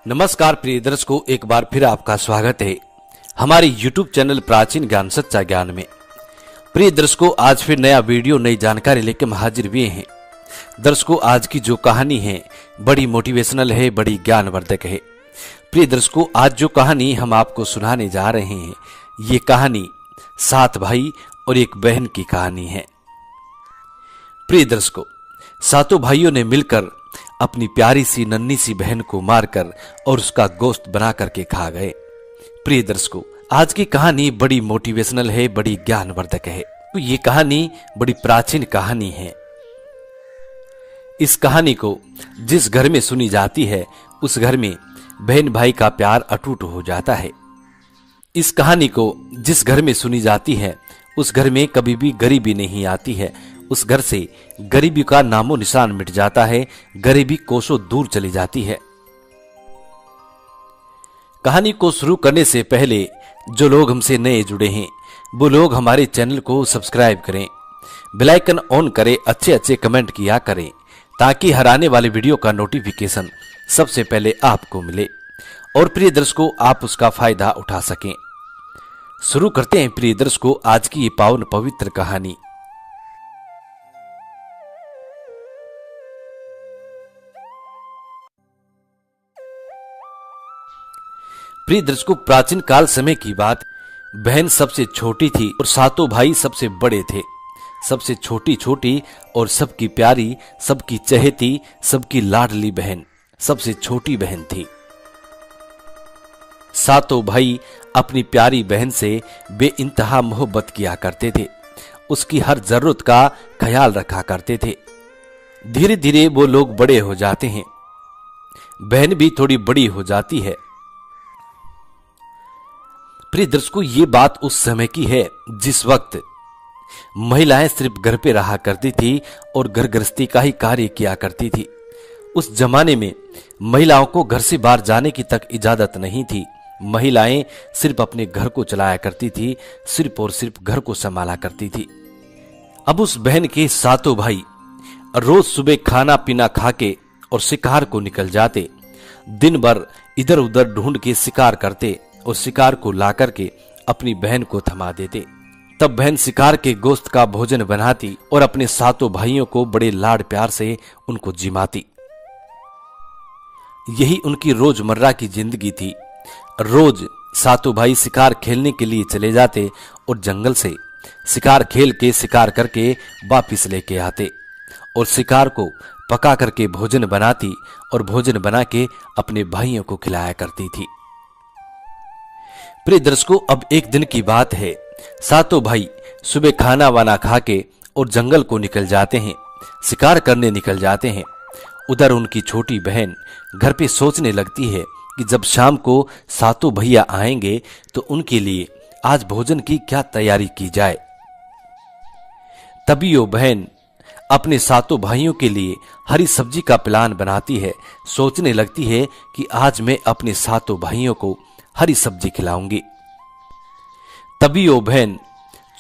नमस्कार प्रिय दर्शकों, एक बार फिर आपका स्वागत है हमारे YouTube चैनल प्राचीन ज्ञान सच्चा ज्ञान में। प्रिय दर्शकों, आज फिर नया वीडियो नई जानकारी लेकर हाजिर हुए हैं। दर्शकों, आज की जो कहानी है बड़ी मोटिवेशनल है, बड़ी ज्ञानवर्धक है। प्रिय दर्शकों, आज जो कहानी हम आपको सुनाने जा रहे हैं ये कहानी 7 भाई और एक बहन की कहानी है। प्रिय दर्शकों, 7 भाइयों ने मिलकर अपनी प्यारी सी नन्ही सी बहन को मारकर और उसका गोश्त बना करके खा गए। प्रिय दर्शकों, आज की कहानी बड़ी मोटिवेशनल है, बड़ी ज्ञानवर्धक है। तो ये कहानी बड़ी प्राचीन कहानी है। इस कहानी को जिस घर में सुनी जाती है उस घर में बहन भाई का प्यार अटूट हो जाता है। इस कहानी को जिस घर में सुनी जाती है उस घर में कभी भी गरीबी नहीं आती है। उस घर से गरीबी का नामो निशान मिट जाता है, गरीबी कोसों दूर चली जाती है। कहानी को शुरू करने से पहले जो लोग हमसे नए जुड़े हैं वो लोग हमारे चैनल को सब्सक्राइब करें, बेल आइकन ऑन करें, अच्छे अच्छे कमेंट किया करें ताकि हर आने वाले वीडियो का नोटिफिकेशन सबसे पहले आपको मिले और प्रिय दर्शकों आप उसका फायदा उठा सकें। शुरू करते हैं प्रिय दर्शकों आज की ये पावन पवित्र कहानी। प्रिय दर्शकों, प्राचीन काल समय की बात। बहन सबसे छोटी थी और 7 भाई सबसे बड़े थे। सबसे छोटी छोटी और सबकी प्यारी, सबकी चहेती, सबकी लाडली बहन सबसे छोटी बहन थी। 7 भाई अपनी प्यारी बहन से बेइंतहा मोहब्बत किया करते थे, उसकी हर जरूरत का ख्याल रखा करते थे। धीरे धीरे वो लोग बड़े हो जाते हैं, बहन भी थोड़ी बड़ी हो जाती है। प्रिय दर्शकों, ये बात उस समय की है जिस वक्त महिलाएं सिर्फ घर पे रहा करती थी और घर गृहस्थी का ही कार्य किया करती थी। उस जमाने में महिलाओं को घर से बाहर जाने की तक इजाजत नहीं थी। महिलाएं सिर्फ अपने घर को चलाया करती थी, सिर्फ और सिर्फ घर को संभाला करती थी। अब उस बहन के 7 भाई रोज सुबह खाना पीना खा के और शिकार को निकल जाते। दिन भर इधर उधर ढूंढ के शिकार करते और शिकार को ला करके अपनी बहन को थमा देते। तब बहन शिकार के गोश्त का भोजन बनाती और अपने 7 भाइयों को बड़े लाड प्यार से उनको जिमाती। यही उनकी रोजमर्रा की जिंदगी थी। रोज 7 भाई शिकार खेलने के लिए चले जाते और जंगल से शिकार खेल के शिकार करके वापिस लेके आते और शिकार को पका करके भोजन बनाती और भोजन बना के अपने भाइयों को खिलाया करती थी। प्रिय दर्शकों, अब एक दिन की बात है। 7 भाई सुबह खाना वाना खा के और जंगल को निकल जाते हैं, शिकार करने निकल जाते हैं। उधर उनकी छोटी बहन घर पे सोचने लगती है कि जब शाम को 7 भैया आएंगे तो उनके लिए आज भोजन की क्या तैयारी की जाए। तभी वो बहन अपने 7 भाइयों के लिए हरी सब्जी का प्लान बनाती है। सोचने लगती है कि आज मैं अपने 7 भाइयों को हरी सब्जी खिलाऊंगी। तभी वो बहन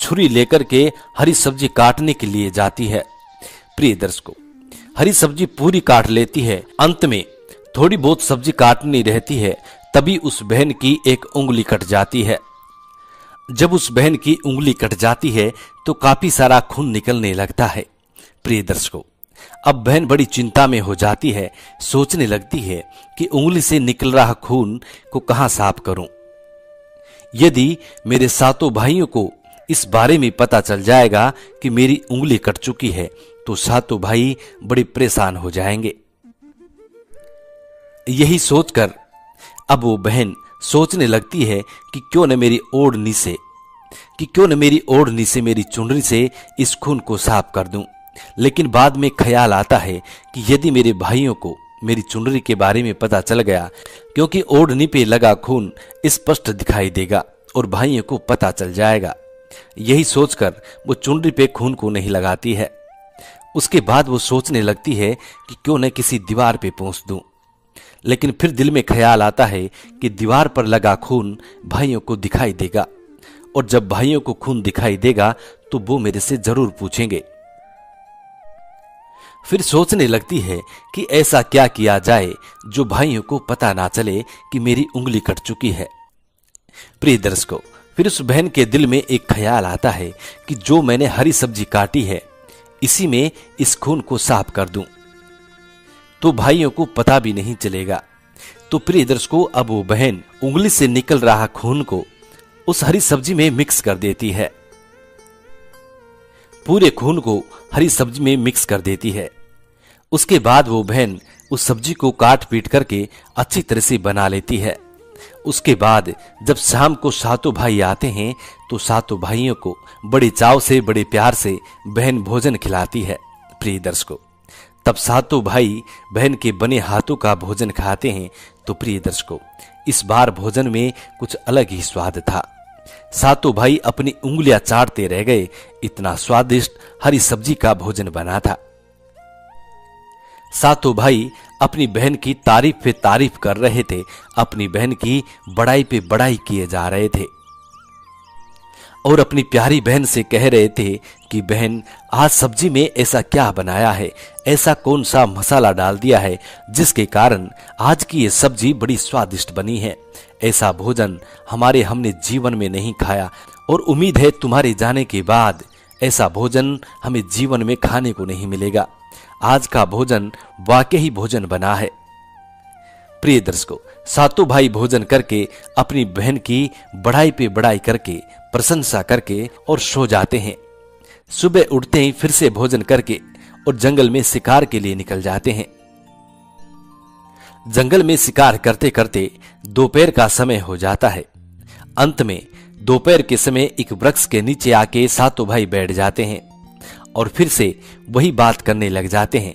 छुरी लेकर के हरी सब्जी काटने के लिए जाती है। प्रिय दर्शकों, हरी सब्जी पूरी काट लेती है। अंत में थोड़ी बहुत सब्जी काटनी रहती है। तभी उस बहन की एक उंगली कट जाती है। जब उस बहन की उंगली कट जाती है तो काफी सारा खून निकलने लगता है। प्रिय दर्शकों, अब बहन बड़ी चिंता में हो जाती है। सोचने लगती है कि उंगली से निकल रहा खून को कहां साफ करूं। यदि मेरे 7 भाइयों को इस बारे में पता चल जाएगा कि मेरी उंगली कट चुकी है तो 7 भाई बड़े परेशान हो जाएंगे। यही सोचकर अब वो बहन सोचने लगती है कि क्यों न मेरी ओढ़नी से मेरी चुनरी से इस खून को साफ कर दूं। लेकिन बाद में ख्याल आता है कि यदि मेरे भाइयों को मेरी चुनरी के बारे में पता चल गया, क्योंकि ओढ़नी पे लगा खून स्पष्ट दिखाई देगा और भाइयों को पता चल जाएगा। यही सोचकर वो चुनरी पे खून को नहीं लगाती है। उसके बाद वो सोचने लगती है कि क्यों न किसी दीवार पे पोंछ दूं। लेकिन फिर दिल में ख्याल आता है कि दीवार पर लगा खून भाइयों को दिखाई देगा और जब भाइयों को खून दिखाई देगा तो वो मेरे से जरूर पूछेंगे। फिर सोचने लगती है कि ऐसा क्या किया जाए जो भाइयों को पता ना चले कि मेरी उंगली कट चुकी है। प्रिय दर्शकों, फिर उस बहन के दिल में एक ख्याल आता है कि जो मैंने हरी सब्जी काटी है इसी में इस खून को साफ कर दूं तो भाइयों को पता भी नहीं चलेगा। तो प्रिय दर्शकों, अब वो बहन उंगली से निकल रहा खून को उस हरी सब्जी में मिक्स कर देती है। पूरे खून को हरी सब्जी में मिक्स कर देती है। उसके बाद वो बहन उस सब्जी को काट पीट करके अच्छी तरह से बना लेती है। उसके बाद जब शाम को सातों भाई आते हैं तो सातों भाइयों को बड़े चाव से, बड़े प्यार से बहन भोजन खिलाती है। प्रिय दर्शकों, तब सातों भाई बहन के बने हाथों का भोजन खाते हैं। तो प्रिय दर्शकों, इस बार भोजन में कुछ अलग ही स्वाद था। सातों भाई अपनी उंगलियां चाटते रह गए, इतना स्वादिष्ट हरी सब्जी का भोजन बना था। सातों भाई अपनी बहन की तारीफ पे तारीफ कर रहे थे, अपनी बहन की बड़ाई पे बड़ाई किए जा रहे थे और अपनी प्यारी बहन से कह रहे थे कि बहन, आज सब्जी में ऐसा क्या बनाया है, ऐसा कौन सा मसाला डाल दिया है जिसके कारण आज की ये सब्जी बड़ी स्वादिष्ट बनी है। ऐसा भोजन हमने जीवन में नहीं खाया और उम्मीद है तुम्हारे जाने के बाद ऐसा भोजन हमें जीवन में खाने को नहीं मिलेगा। आज का भोजन वाकई भोजन बना है। प्रिय दर्शकों, सातों भाई भोजन करके अपनी बहन की बड़ाई पे बड़ाई करके, प्रशंसा करके और सो जाते हैं। सुबह उठते ही फिर से भोजन करके और जंगल में शिकार के लिए निकल जाते हैं। जंगल में शिकार करते करते दोपहर का समय हो जाता है। अंत में दोपहर के समय एक वृक्ष के नीचे आके सातों भाई बैठ जाते हैं और फिर से वही बात करने लग जाते हैं।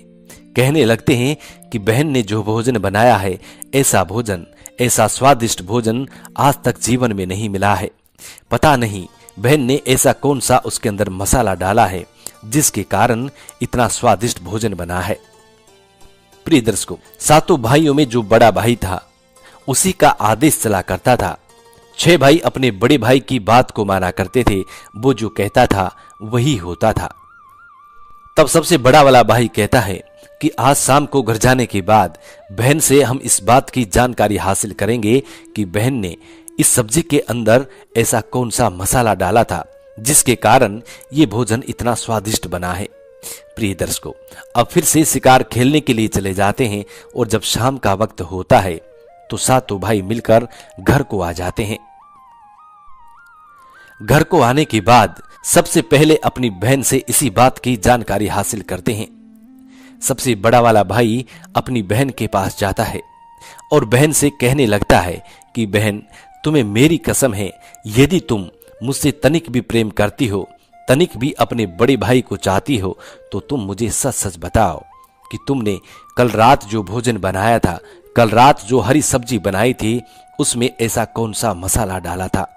कहने लगते हैं कि बहन ने जो भोजन बनाया है, ऐसा भोजन, ऐसा स्वादिष्ट भोजन आज तक जीवन में नहीं मिला है। पता नहीं बहन ने ऐसा कौन सा उसके अंदर मसाला डाला है जिसके कारण इतना स्वादिष्ट भोजन बना है। प्रिय दर्शकों, सातों भाइयों में जो बड़ा भाई था उसी का आदेश चला करता था। 6 भाई अपने बड़े भाई की बात को माना करते थे, वो जो कहता था वही होता था। तब सबसे बड़ा वाला भाई कहता है कि आज शाम को घर जाने के बाद बहन से हम इस बात की जानकारी हासिल करेंगे कि बहन ने इस सब्जी के अंदर ऐसा कौन सा मसाला डाला था जिसके कारण ये भोजन इतना स्वादिष्ट बना है। प्रिय दर्शकों, अब फिर से शिकार खेलने के लिए चले जाते हैं और जब शाम का वक्त होता है तो सातों भाई मिलकर घर को आ जाते हैं। घर को आने के बाद सबसे पहले अपनी बहन से इसी बात की जानकारी हासिल करते हैं। सबसे बड़ा वाला भाई अपनी बहन के पास जाता है और बहन से कहने लगता है कि बहन, तुम्हें मेरी कसम है, यदि तुम मुझसे तनिक भी प्रेम करती हो, तनिक भी अपने बड़े भाई को चाहती हो, तो तुम मुझे सच सच बताओ कि तुमने कल रात जो भोजन बनाया था, कल रात जो हरी सब्जी बनाई थी, उसमें ऐसा कौन सा मसाला डाला था।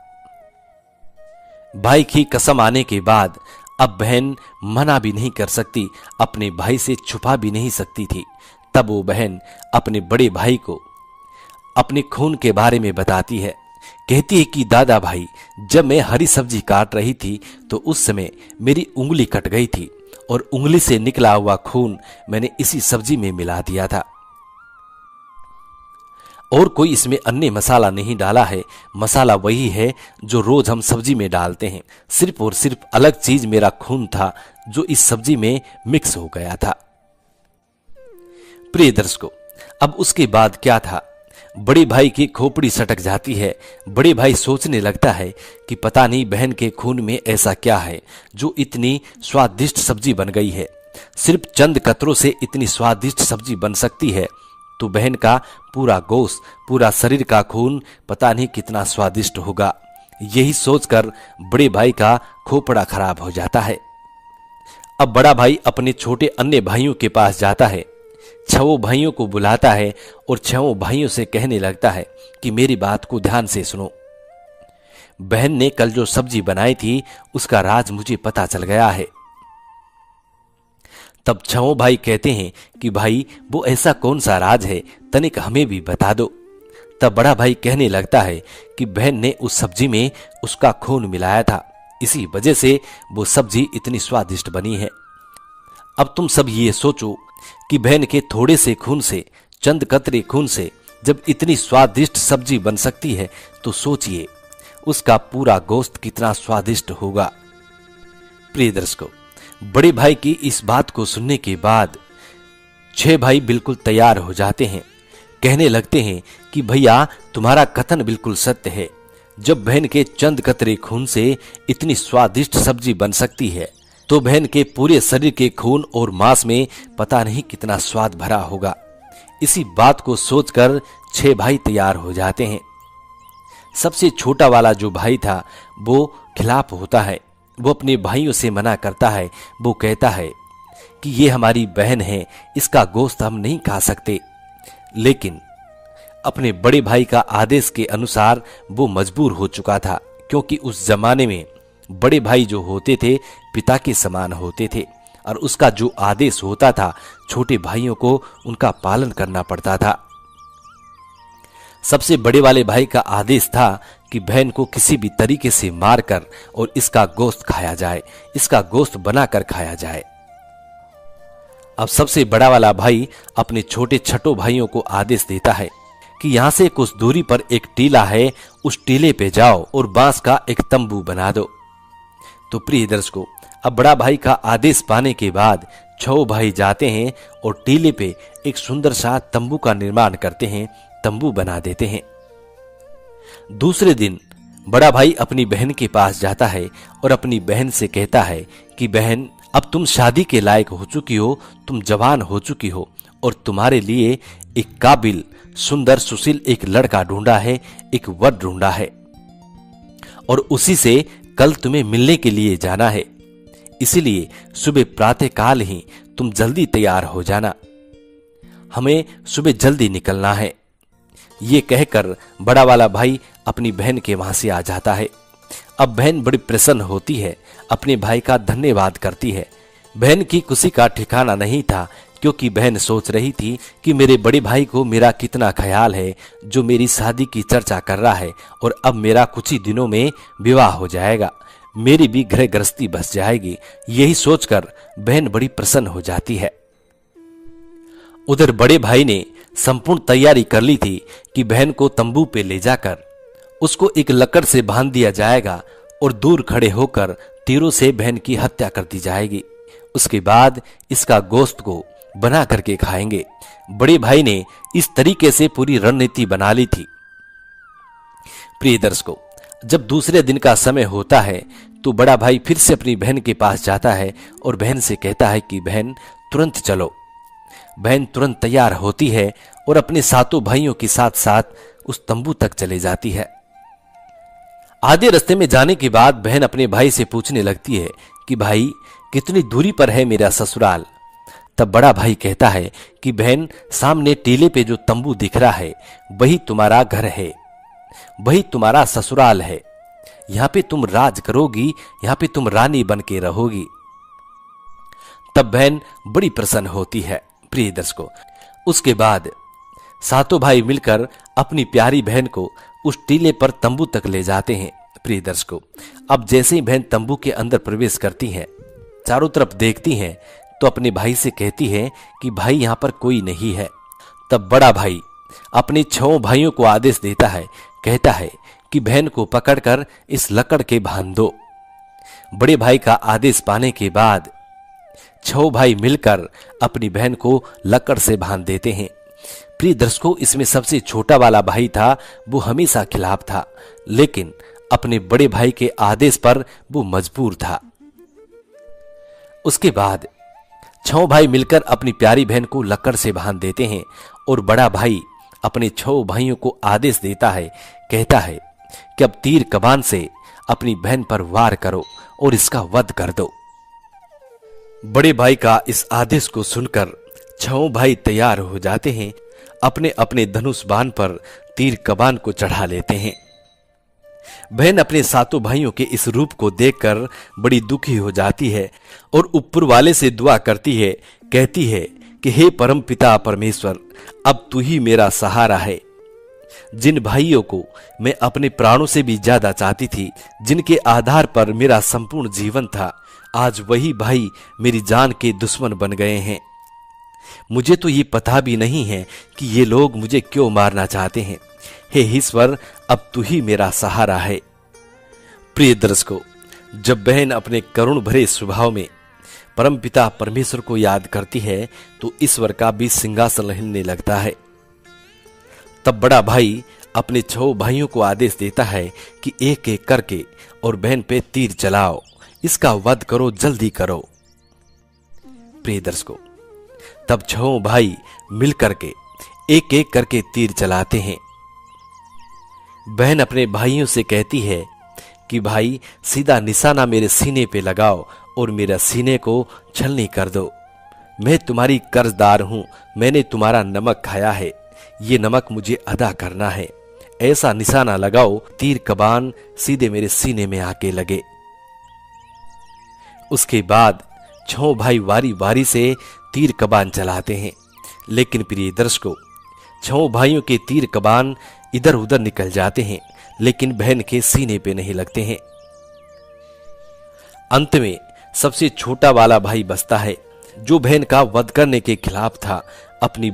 भाई की कसम आने के बाद अब बहन मना भी नहीं कर सकती, अपने भाई से छुपा भी नहीं सकती थी। तब वो बहन अपने बड़े भाई को अपने खून के बारे में बताती है। कहती है कि दादा भाई, जब मैं हरी सब्जी काट रही थी तो उस समय मेरी उंगली कट गई थी और उंगली से निकला हुआ खून मैंने इसी सब्जी में मिला दिया था और कोई इसमें अन्य मसाला नहीं डाला है। मसाला वही है जो रोज हम सब्जी में डालते हैं, सिर्फ और सिर्फ अलग चीज मेरा खून था जो इस सब्जी में मिक्स हो गया था। प्रिय दर्शकों, अब उसके बाद क्या था, बड़े भाई की खोपड़ी सटक जाती है। बड़े भाई सोचने लगता है कि पता नहीं बहन के खून में ऐसा क्या है जो इतनी स्वादिष्ट सब्जी बन गई है। सिर्फ चंद कतरों से इतनी स्वादिष्ट सब्जी बन सकती है तो बहन का पूरा गोश्त, पूरा शरीर का खून पता नहीं कितना स्वादिष्ट होगा। यही सोचकर बड़े भाई का खोपड़ा खराब हो जाता है। अब बड़ा भाई अपने छोटे अन्य भाइयों के पास जाता है, 6 भाइयों को बुलाता है और 6 भाइयों से कहने लगता है कि मेरी बात को ध्यान से सुनो। बहन ने कल जो सब्जी बनाई थी उसका राज मुझे पता चल गया है। तब 6 भाई कहते हैं कि भाई, वो ऐसा कौन सा राज है, तनिक हमें भी बता दो। तब बड़ा भाई कहने लगता है कि बहन ने उस सब्जी में उसका खून मिलाया था, इसी वजह से वो सब्जी इतनी स्वादिष्ट बनी है। अब तुम सब ये सोचो कि बहन के थोड़े से खून से, चंद कतरे खून से जब इतनी स्वादिष्ट सब्जी बन सकती है तो सोचिए उसका पूरा गोश्त कितना स्वादिष्ट होगा। प्रिय दर्शकों, बड़े भाई की इस बात को सुनने के बाद 6 भाई बिल्कुल तैयार हो जाते हैं। कहने लगते हैं कि भैया तुम्हारा कथन बिल्कुल सत्य है। जब बहन के चंद कतरे खून से इतनी स्वादिष्ट सब्जी बन सकती है तो बहन के पूरे शरीर के खून और मांस में पता नहीं कितना स्वाद भरा होगा। इसी बात को सोचकर 6 भाई तैयार हो जाते हैं। सबसे छोटा वाला जो भाई था वो खिलाफ होता है। वो अपने भाइयों से मना करता है। वो कहता है कि ये हमारी बहन है, इसका गोश्त हम नहीं खा सकते। लेकिन अपने बड़े भाई का आदेश के अनुसार वो मजबूर हो चुका था, क्योंकि उस जमाने में बड़े भाई जो होते थे पिता के समान होते थे और उसका जो आदेश होता था छोटे भाइयों को उनका पालन करना पड़ता था। सबसे बड़े वाले भाई का आदेश था कि बहन को किसी भी तरीके से मारकर और इसका गोश्त खाया जाए, इसका गोश्त बनाकर खाया जाए। अब सबसे बड़ा वाला भाई अपने छोटे छठों भाइयों को आदेश देता है कि यहां से कुछ दूरी पर एक टीला है, उस टीले पे जाओ और बांस का एक तंबू बना दो। तो प्रिय दर्शकों, अब बड़ा भाई का आदेश पाने के बाद 6 भाई जाते हैं और टीले पे एक सुंदर सा तंबू का निर्माण करते हैं, तंबू बना देते हैं। दूसरे दिन बड़ा भाई अपनी बहन के पास जाता है और अपनी बहन से कहता है कि बहन, अब तुम शादी के लायक हो चुकी हो, तुम जवान हो चुकी हो और तुम्हारे लिए एक काबिल, सुंदर, सुशील एक लड़का ढूंढा है, एक वर ढूंढा है और उसी से कल तुम्हें मिलने के लिए जाना है। इसीलिए सुबह प्रातः काल ही तुम जल्दी तैयार हो जाना, हमें सुबह जल्दी निकलना है। ये कहकर बड़ा वाला भाई अपनी बहन के वहां से आ जाता है। अब बहन बड़ी प्रसन्न होती है, अपने भाई का धन्यवाद करती है। बहन की खुशी का ठिकाना नहीं था, क्योंकि बहन सोच रही थी कि मेरे बड़े भाई को मेरा कितना ख्याल है, जो मेरी शादी की चर्चा कर रहा है और अब मेरा कुछ ही दिनों में विवाह हो जाएगा, मेरी भी गृह गृहस्थी बस जाएगी। यही सोचकर बहन बड़ी प्रसन्न हो जाती है। उधर बड़े भाई ने संपूर्ण तैयारी कर ली थी कि बहन को तंबू पे ले जाकर उसको एक लकड़ से बांध दिया जाएगा और दूर खड़े होकर तीरों से बहन की हत्या कर दी जाएगी। उसके बाद इसका गोश्त को बना करके खाएंगे। बड़े भाई ने इस तरीके से पूरी रणनीति बना ली थी। प्रिय दर्शकों, जब दूसरे दिन का समय होता है तो बड़ा भाई फिर से अपनी बहन के पास जाता है और बहन से कहता है कि बहन तुरंत चलो। बहन तुरंत तैयार होती है और अपने 7 भाइयों के साथ साथ उस तंबू तक चले जाती है। आधे रास्ते में जाने के बाद बहन अपने भाई से पूछने लगती है कि भाई, कितनी दूरी पर है मेरा ससुराल। तब बड़ा भाई कहता है कि बहन, सामने टीले पे जो तंबू दिख रहा है वही तुम्हारा घर है, वही तुम्हारा ससुराल है। यहां पे तुम राज करोगी, यहां पे तुम रानी बन के रहोगी। तब बहन बड़ी प्रसन्न होती है। प्रिय दर्शकों, उसके बाद 7 भाई मिलकर अपनी प्यारी बहन को उस टीले पर तंबू तक ले जाते हैं। प्रिय दर्शकों, अब जैसे ही बहन तंबू के अंदर प्रवेश करती है, चारों तरफ देखती हैं तो अपने भाई से कहती है कि भाई, यहां पर कोई नहीं है। तब बड़ा भाई अपने 6 भाइयों को आदेश देता है, कहता है कि बहन को पकड़कर इस लकड़ के बांध दो। बड़े भाई का आदेश पाने के बाद 6 भाई मिलकर अपनी बहन को लकड़ से बांध देते हैं। प्रिय दर्शकों, इसमें सबसे छोटा वाला भाई था, वो हमेशा खिलाफ था, लेकिन अपने बड़े भाई के आदेश पर वो मजबूर था। उसके बाद 6 भाई मिलकर अपनी प्यारी बहन को लकड़ से बांध देते हैं और बड़ा भाई अपने 6 भाइयों को आदेश देता है, कहता है कि अब तीर कमान से अपनी बहन पर वार करो और इसका वध कर दो। बड़े भाई का इस आदेश को सुनकर 6 भाई तैयार हो जाते हैं, अपने अपने धनुष बाण पर तीर कमान को चढ़ा लेते हैं। बहन अपने 7 भाइयों के इस रूप को देखकर बड़ी दुखी हो जाती है और ऊपर वाले से दुआ करती है, कहती है कि हे परम पिता परमेश्वर, अब तू ही मेरा सहारा है। जिन भाइयों को मैं अपने प्राणों से भी ज्यादा चाहती थी, जिनके आधार पर मेरा संपूर्ण जीवन था, आज वही भाई मेरी जान के दुश्मन बन गए हैं। मुझे तो ये पता भी नहीं है कि ये लोग मुझे क्यों मारना चाहते हैं। हे ईश्वर, अब तू ही मेरा सहारा है। प्रिय दर्शकों, जब बहन अपने करुण भरे स्वभाव में परमपिता परमेश्वर को याद करती है तो ईश्वर का भी सिंहासन हिलने लगता है। तब बड़ा भाई अपने 6 भाइयों को आदेश देता है कि एक एक करके और बहन पे तीर चलाओ, इसका वध करो, जल्दी करो। प्रिय दर्शकों, तब 6 भाई मिलकर के एक एक करके तीर चलाते हैं। बहन अपने भाइयों से कहती है कि भाई सीधा निशाना मेरे सीने पे लगाओ और मेरा सीने को छलनी कर दो। मैं तुम्हारी कर्जदार हूं, मैंने तुम्हारा नमक खाया है, ये नमक मुझे अदा करना है। ऐसा निशाना लगाओ तीर कमान सीधे मेरे सीने में आके लगे। उसके बाद 6 भाई वारी वारी से तीर कमान चलाते हैं, लेकिन प्रिय दर्शकों, 6 भाइयों के तीर कमान इधर उधर निकल जाते हैं, लेकिन बहन के सीने पे नहीं लगते हैं। अंत में सबसे छोटा वाला भाई बचता है, जो बहन का वध करने के खिलाफ था। अपनी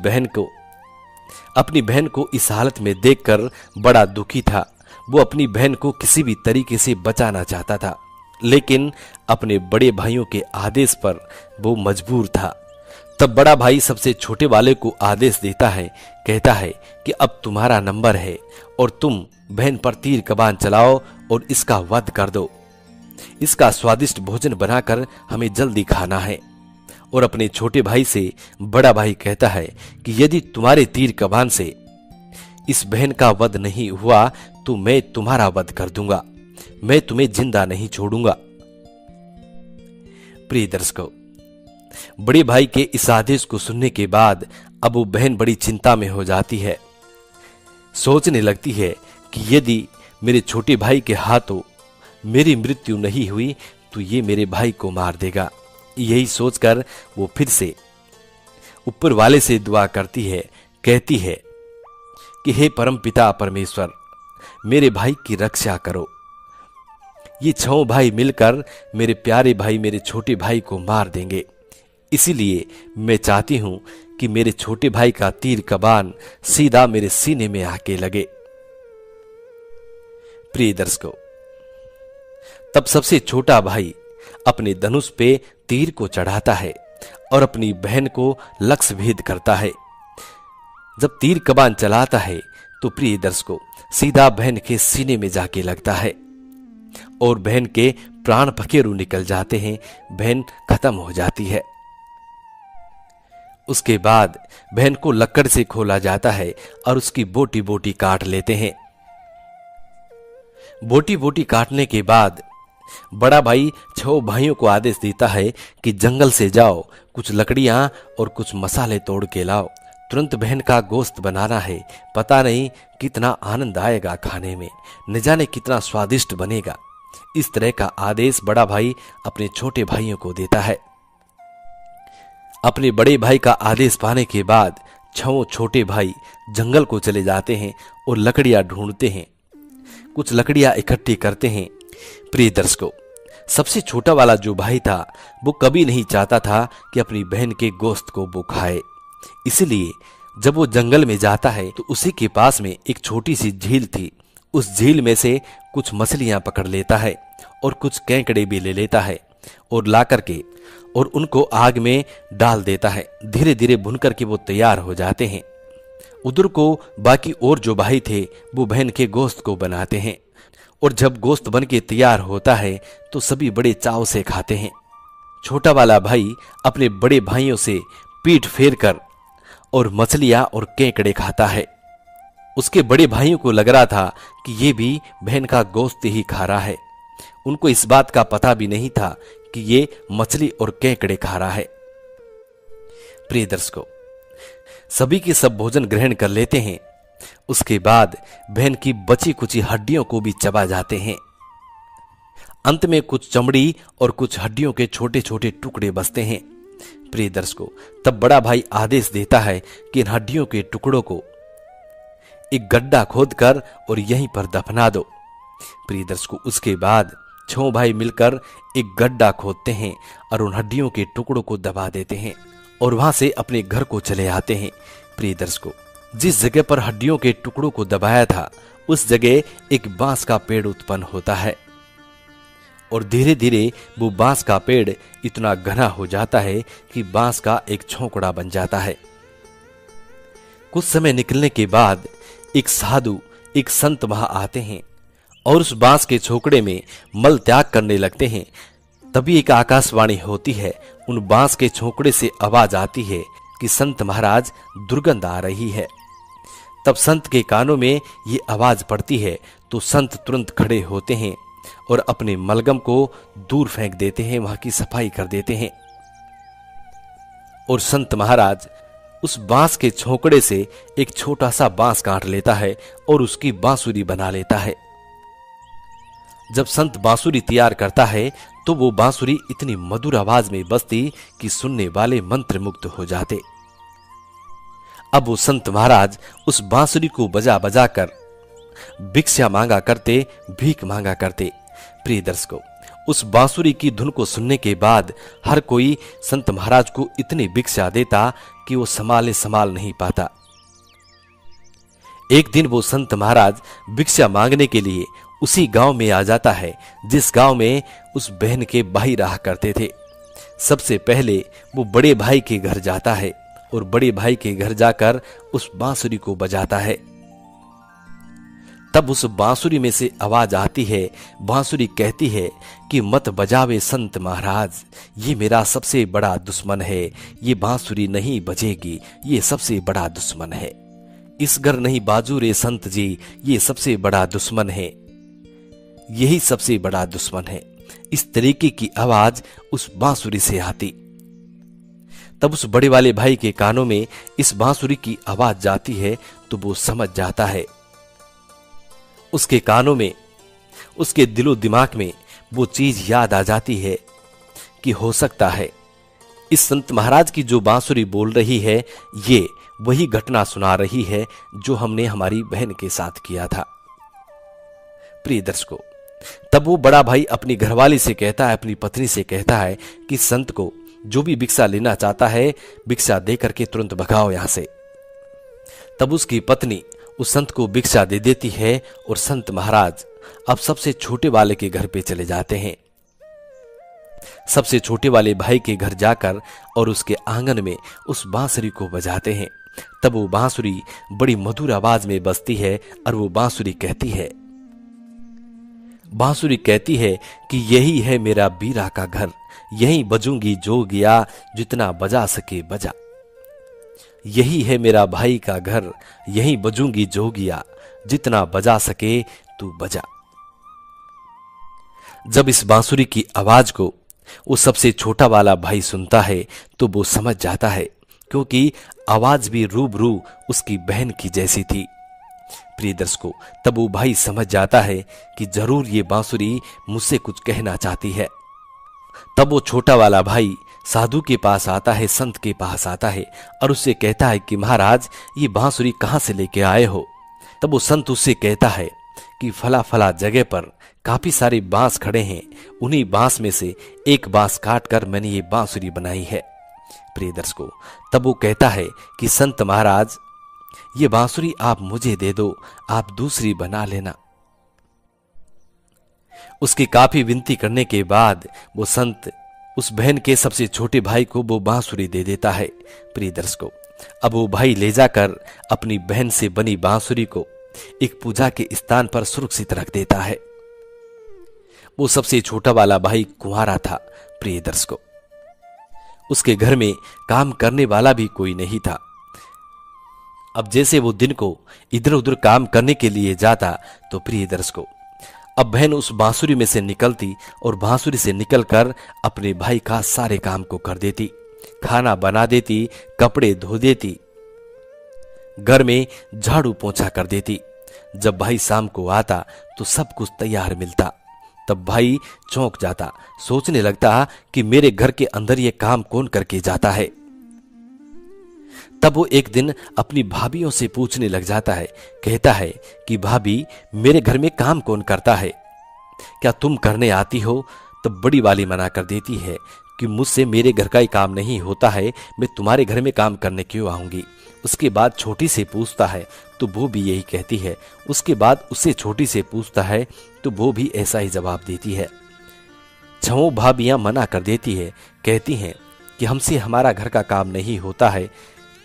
बहन को इस हालत में देखकर बड़ा दुखी था। वो अपनी बहन को किसी भी तरीके से बचाना चाहता था, लेकिन अपने बड़े भाइयों के आदेश पर वो मजबूर था। तब बड़ा भाई सबसे छोटे वाले को आदेश देता है, कहता है कि अब तुम्हारा नंबर है और तुम बहन पर तीर कमान चलाओ और इसका वध कर दो। इसका स्वादिष्ट भोजन बनाकर हमें जल्दी खाना है। और अपने छोटे भाई से बड़ा भाई कहता है कि यदि तुम्हारे तीर कमान से इस बहन का वध नहीं हुआ तो मैं तुम्हारा वध कर दूंगा, मैं तुम्हें जिंदा नहीं छोड़ूंगा। प्रिय दर्शकों, बड़े भाई के इस आदेश को सुनने के बाद अब वो बहन बड़ी चिंता में हो जाती है। सोचने लगती है कि यदि मेरे छोटे भाई के हाथों मेरी मृत्यु नहीं हुई तो ये मेरे भाई को मार देगा। यही सोचकर वो फिर से ऊपर वाले से दुआ करती है, कहती है कि हे परम पिता परमेश्वर, मेरे भाई की रक्षा करो। ये 6 भाई मिलकर मेरे प्यारे भाई, मेरे छोटे भाई को मार देंगे, इसीलिए मैं चाहती हूं कि मेरे छोटे भाई का तीर कमान सीधा मेरे सीने में आके लगे। प्रिय दर्शकों, तब सबसे छोटा भाई अपने धनुष पे तीर को चढ़ाता है और अपनी बहन को लक्ष्य भेद करता है। जब तीर कमान चलाता है तो प्रिय दर्शकों, सीधा बहन के सीने में जाके लगता है और बहन के प्राण पखेरु निकल जाते हैं, बहन खत्म हो जाती है। उसके बाद बहन को लकड़ से खोला जाता है और उसकी बोटी बोटी काट लेते हैं। बोटी बोटी काटने के बाद बड़ा भाई 6 भाइयों को आदेश देता है कि जंगल से जाओ, कुछ लकड़ियां और कुछ मसाले तोड़ के लाओ, तुरंत बहन का गोश्त बनाना है। पता नहीं कितना आनंद आएगा खाने में, न जाने कितना स्वादिष्ट बनेगा। इस तरह का आदेश बड़ा भाई अपने छोटे भाइयों को देता है। अपने बड़े भाई का आदेश पाने के बाद 6 छोटे भाई जंगल को चले जाते हैं और लकड़ियां ढूंढते हैं, कुछ लकड़ियां इकट्ठी करते हैं। प्रिय दर्शकों, सबसे छोटा वाला जो भाई था वो कभी नहीं चाहता था कि अपनी बहन के गोश्त को वो खाए, इसलिए जब वो जंगल में जाता है तो उसी के पास में एक छोटी सी झील थी। उस झील में से कुछ मछलियां पकड़ लेता है और कुछ केकड़े भी ले लेता है और ला करके और उनको आग में डाल देता है। धीरे धीरे भुन करके वो तैयार हो जाते हैं। उधर को बाकी और जो भाई थे वो बहन के गोश्त को बनाते हैं और जब गोश्त बन के तैयार होता है तो सभी बड़े चाव से खाते हैं। छोटा वाला भाई अपने बड़े भाइयों से पीठ फेर कर और मछलियां और केकड़े खाता है। उसके बड़े भाइयों को लग रहा था कि ये भी बहन का गोश्त ही खा रहा है। उनको इस बात का पता भी नहीं था कि ये मछली और केकड़े खा रहा है। प्रिय दर्शकों, सभी के सब भोजन ग्रहण कर लेते हैं। उसके बाद बहन की बची कुची हड्डियों को भी चबा जाते हैं। अंत में कुछ चमड़ी और कुछ हड्डियों के छोटे छोटे टुकड़े बचते हैं। प्रिय दर्शकों, तब बड़ा भाई आदेश देता है कि इन हड्डियों के टुकड़ों को एक गड्ढा खोदकर और यहीं पर दफना दो। प्रिय दर्शकों, उसके बाद 6 भाई मिलकर एक गड्ढा खोदते हैं और उन हड्डियों के टुकड़ों को दबा देते हैं और वहां से अपने घर को चले आते हैं। प्रिय दर्शकों, जिस जगह पर हड्डियों के टुकड़ों को दबाया था उस जगह एक बांस का पेड़ उत्पन्न होता है और धीरे धीरे वो बांस का पेड़ इतना घना हो जाता है कि बांस का एक झोंपड़ा बन जाता है। कुछ समय निकलने के बाद एक साधु, एक संत वहां आते हैं और उस बांस के झोंपड़े में मल त्याग करने लगते हैं। तभी एक आकाशवाणी होती है, उन बांस के झोंपड़े से आवाज आती है कि संत महाराज, दुर्गंध आ रही है। तब संत के कानों में ये आवाज पड़ती है तो संत तुरंत खड़े होते हैं और अपने मलगम को दूर फेंक देते हैं, वहां की सफाई कर देते हैं। और संत महाराज उस बांस के झोंपड़े से एक छोटा सा बांस काट लेता है और उसकी बांसुरी बना लेता है। जब संत बांसुरी तैयार करता है तो वो बांसुरी इतनी मधुर आवाज में बजती कि सुनने वाले मंत्रमुग्ध हो जाते। अब वो संत महाराज उस बांसुरी को बजा बजा कर भिक्षा मांगा करते, भीख मांगा करते। प्रिय दर्शकों, उस बांसुरी की धुन को सुनने के बाद हर कोई संत महाराज को इतनी भिक्षा देता कि वो संभाल नहीं पाता। एक दिन वो संत महाराज भिक्षा मांगने के लिए उसी गांव में आ जाता है जिस गांव में उस बहन के भाई रहा करते थे। सबसे पहले वो बड़े भाई के घर जाता है और बड़े भाई के घर जाकर उस बांसुरी को बजाता है। तब उस बांसुरी में से आवाज आती है, बांसुरी कहती है कि मत बजावे संत महाराज, ये मेरा सबसे बड़ा दुश्मन है, ये बांसुरी नहीं बजेगी, ये सबसे बड़ा दुश्मन है। इस घर नहीं बाजू रे संत जी, ये सबसे बड़ा दुश्मन है, यही सबसे बड़ा दुश्मन है। इस तरीके की आवाज उस बांसुरी से आती। तब उस बड़े वाले भाई के कानों में इस बांसुरी की आवाज जाती है तो वो समझ जाता है। उसके कानों में, उसके दिलो दिमाग में वो चीज याद आ जाती है कि हो सकता है इस संत महाराज की जो बांसुरी बोल रही है ये वही घटना सुना रही है जो हमने हमारी बहन के साथ किया था। प्रिय दर्शकों, तब वो बड़ा भाई अपनी घरवाली से कहता है, अपनी पत्नी से कहता है कि संत को जो भी भिक्षा लेना चाहता है भिक्षा दे करके तुरंत भगाओ यहां से। तब उसकी पत्नी उस संत को भिक्षा दे देती है और संत महाराज अब सबसे छोटे वाले के घर पे चले जाते हैं। सबसे छोटे वाले भाई के घर जाकर और उसके आंगन में उस बांसुरी को बजाते हैं। तब वो बांसुरी बड़ी मधुर आवाज में बजती है और वो बांसुरी कहती है कि यही है मेरा बीरा का घर, यहीं बजूंगी जो गया, जितना बजा सके बजा। यही है मेरा भाई का घर, यहीं बजूंगी जो गया, जितना बजा सके तू बजा। जब इस बांसुरी की आवाज को वो सबसे छोटा वाला भाई सुनता है तो वो समझ जाता है, क्योंकि आवाज भी रूबरू उसकी बहन की जैसी थी। प्रिय दर्शकों, तब वो भाई समझ जाता है कि जरूर ये बांसुरी मुझसे कुछ कहना चाहती है। तब वो छोटा वाला भाई साधु के पास आता है, संत के पास आता है और उससे कहता है कि महाराज ये बांसुरी कहां से लेके आए हो। तब वो संत उससे कहता है कि फला फला जगह पर काफी सारे बांस खड़े हैं, उन्हीं बांस में से एक बांस काट कर मैंने ये बांसुरी बनाई है। प्रिय दर्शकों, तब वो कहता है कि संत महाराज ये बांसुरी आप मुझे दे दो, आप दूसरी बना लेना। उसकी काफी विनती करने के बाद वो संत उस बहन के सबसे छोटे भाई को वो बांसुरी दे देता है। प्रिय दर्शकों, अब वो भाई ले जाकर अपनी बहन से बनी बांसुरी को एक पूजा के स्थान पर सुरक्षित रख देता है। वो सबसे छोटा वाला भाई कुंवारा था। प्रिय दर्शकों, उसके घर में काम करने वाला भी कोई नहीं था। अब जैसे वो दिन को इधर उधर काम करने के लिए जाता तो प्रिय दर्शकों, अब बहन उस बांसुरी में से निकलती और बांसुरी से निकलकर अपने भाई का सारे काम को कर देती, खाना बना देती, कपड़े धो देती, घर में झाड़ू पोंछा कर देती। जब भाई शाम को आता तो सब कुछ तैयार मिलता। तब भाई चौंक जाता, सोचने लगता कि मेरे घर के अंदर ये काम कौन करके जाता है। तब वो एक दिन अपनी भाभियों से पूछने लग जाता है, कहता है कि भाभी मेरे घर में काम कौन करता है। क्या तुम करने आती हो? तब बड़ी वाली मना कर देती है कि मुझसे मेरे घर का ही काम नहीं होता है, मैं तुम्हारे घर में काम करने क्यों आऊंगी। उसके बाद छोटी से पूछता है तो वो भी यही कहती है। उसके बाद उससे छोटी से पूछता है तो वो भी ऐसा ही जवाब देती है। छहों भाभियां मना कर देती है, कहती हैं कि हमसे हमारा घर का काम नहीं होता है,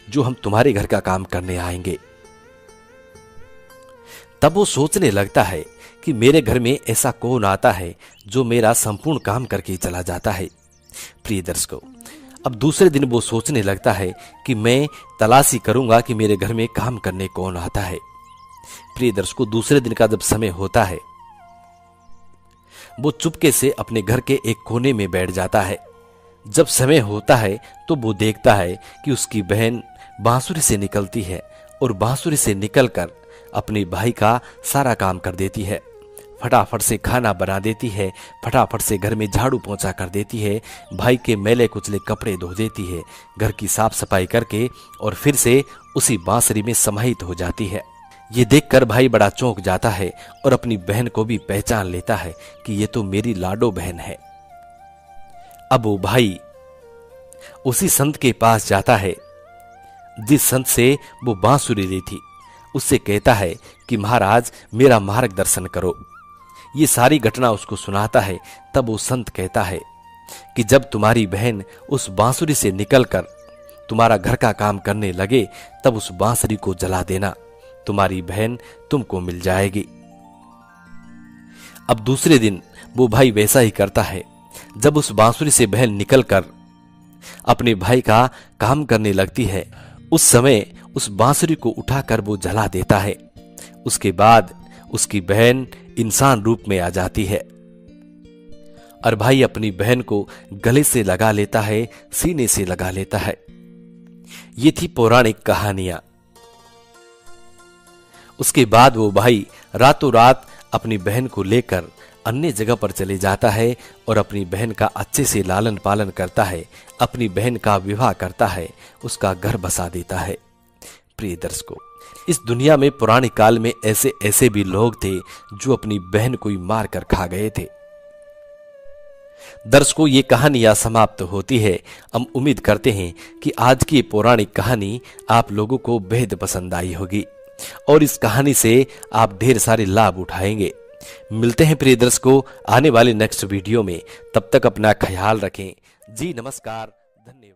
जो हम तुम्हारे घर का काम करने आएंगे। तब वो सोचने लगता है कि मेरे घर में ऐसा कौन आता है जो मेरा संपूर्ण काम करके चला जाता है। प्रिय दर्शकों, अब दूसरे दिन वो सोचने लगता है कि मैं तलाशी करूंगा कि मेरे घर में काम करने कौन आता है। प्रिय दर्शकों, दूसरे दिन का जब समय होता है, वो चुपके से अपने घर के एक कोने में बैठ जाता है। जब समय होता है तो वो देखता है कि उसकी बहन बांसुरी से निकलती है और बांसुरी से निकलकर अपने भाई का सारा काम कर देती है। फटाफट से खाना बना देती है, फटाफट से घर में झाड़ू पोंछा कर देती है, भाई के मैले कुचले कपड़े धो देती है, घर की साफ सफाई करके और फिर से उसी बांसुरी में समाहित हो जाती है। ये देखकर भाई बड़ा चौंक जाता है और अपनी बहन को भी पहचान लेता है कि ये तो मेरी लाडो बहन है। अब वो भाई उसी संत के पास जाता है जिस संत से वो बांसुरी ली थी। उससे कहता है कि महाराज, मेरा मार्गदर्शन करो। ये सारी घटना उसको सुनाता है। तब वो संत कहता है कि जब तुम्हारी बहन उस बांसुरी से निकलकर तुम्हारा घर का काम करने लगे, तब उस बांसुरी को जला देना, तुम्हारी बहन तुमको मिल जाएगी। अब दूसरे दिन वो भाई वैसा ही करता है। जब उस बांसुरी से बहन निकलकर अपने भाई का काम करने लगती है, उस समय उस बांसुरी को उठाकर वो जला देता है। उसके बाद उसकी बहन इंसान रूप में आ जाती है और भाई अपनी बहन को गले से लगा लेता है, सीने से लगा लेता है। ये थी पौराणिक कहानियां। उसके बाद वो भाई रातों रात अपनी बहन को लेकर अन्य जगह पर चले जाता है और अपनी बहन का अच्छे से लालन पालन करता है, अपनी बहन का विवाह करता है, उसका घर बसा देता है। प्रिय दर्शकों, इस दुनिया में पुराने काल में ऐसे ऐसे भी लोग थे जो अपनी बहन को ही मार कर खा गए थे। दर्शकों, ये कहानी यहाँ समाप्त होती है। हम उम्मीद करते हैं कि आज की पौराणिक कहानी आप लोगों को बेहद पसंद आई होगी और इस कहानी से आप ढेर सारे लाभ उठाएंगे। मिलते हैं प्रिय दर्शकों आने वाले नेक्स्ट वीडियो में। तब तक अपना ख्याल रखें। जी नमस्कार, धन्यवाद।